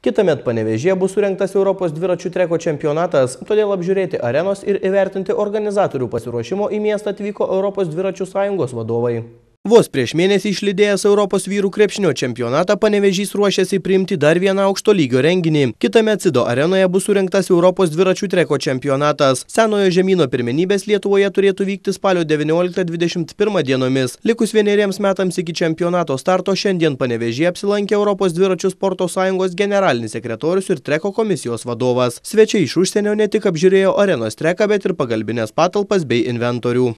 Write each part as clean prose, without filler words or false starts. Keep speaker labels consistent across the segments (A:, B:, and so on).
A: Kitąmet Panevėžyje bus surengtas Europos dviračių treko čempionatas, todėl apžiūrėti arenos ir įvertinti organizatorių pasiruošimo į miestą atvyko Europos dviračių sąjungos vadovai. Vos prieš mėnesį išlydėjęs Europos vyrų krepšinio čempionatą Panevėžys ruošiasi priimti dar vieną aukšto lygio renginį. Kitąmet Cido arenoje bus surengtas Europos dviračių treko čempionatas. Senojo žemyno pirmenybės Lietuvoje turėtų vykti spalio 19–21 dienomis. Likus 1 metams iki čempionato starto šiandien Panevėžyje apsilankė Europos dviračių sporto sąjungos generalinis sekretorius ir treko komisijos vadovas. Svečiai iš užsienio ne tik apžiūrėjo arenos treką, bet ir pagalbinės patalpas bei inventorių.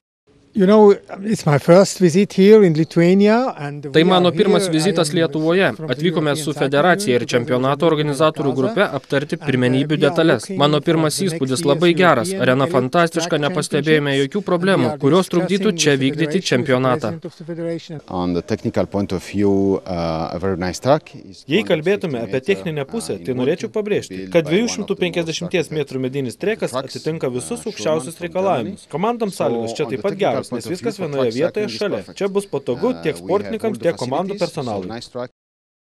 B: Tai mano pirmas vizitas Lietuvoje. Atvykome su federacija ir čempionato organizatorių grupe aptarti pirmenybių detalės. Mano pirmas įspūdis labai geras. Arena fantastiška, nepastebėjome jokių problemų, kurios trukdytų čia vykdyti čempionatą.
C: Jei kalbėtume apie techninę pusę, tai norėčiau pabrėžti, kad 250 metrų medinis trekas atitinka visus aukščiausius reikalavimus. Komandoms sąlygos čia taip pat geros, nes viskas vienoje vietoje šalia. Čia bus patogu tiek sportininkams, tiek komandų personalui.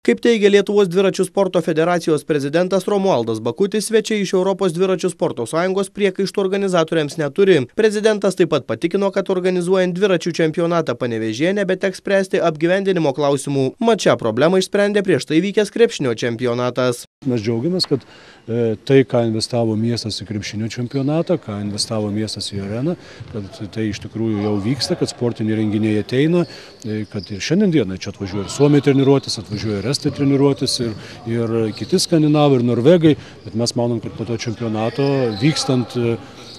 A: Kaip teigia Lietuvos dviračių sporto federacijos prezidentas Romualdas Bakutis, svečiai iš Europos dviračių sporto sąjungos priekaištų organizatoriams neturi. Prezidentas taip pat patikino, kad organizuojant dviračių čempionatą Panevėžyje nebeteks spręsti apgyvendinimo klausimų. Mat šią problemą išsprendė prieš tai vykęs krepšinio čempionatas.
D: Mes džiaugiamės, kad tai, ką investavo miestas į krepšinio čempionatą, ką investavo miestas į areną, kad tai iš tikrųjų jau vyksta, kad sportiniai renginiai ateina, kad ir šiandien dienai čia atvažiuoja ir Suomiai treniruotis, atvažiuoja ir Estai treniruotis, ir kiti skandinavai, ir norvegai, bet mes manom, kad po to čempionato vykstant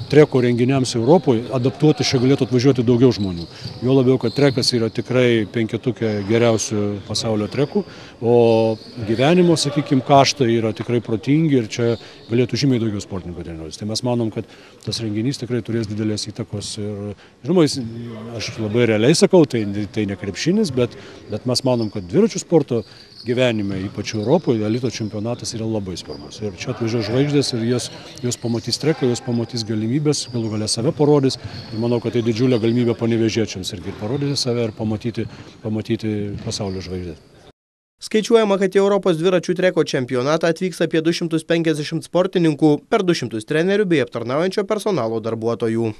D: treko renginiams Europoje, adaptuoti čia galėtų atvažiuoti daugiau žmonių. Jo labiau, kad trekas yra tikrai penketuke geriausių pasaulio trekų, o gyvenimo, sakykime, kaštai yra tikrai protingi ir čia galėtų žymiai daugiau sportininkų treniruotis. Tai mes manom, kad tas renginys tikrai turės didelės įtakos ir, žinoma, aš labai realiai sakau, tai ne krepšinis, bet mes manom, kad dviračių sporto gyvenime, ypač Europoje, elito čempionatas yra labai svarbus. Ir čia atvažiuoja žvaigždės ir jos pamatys treką, jos pamatys galimybės, galų gale save parodys. Ir manau, kad tai didžiulė galimybė panevėžiečiams irgi parodyti save ir pamatyti pasaulio žvaigždės.
A: Skaičiuojama, kad į Europos dviračių treko čempionatą atvyks apie 250 sportininkų, per 200 trenerių bei aptarnaujančio personalo darbuotojų.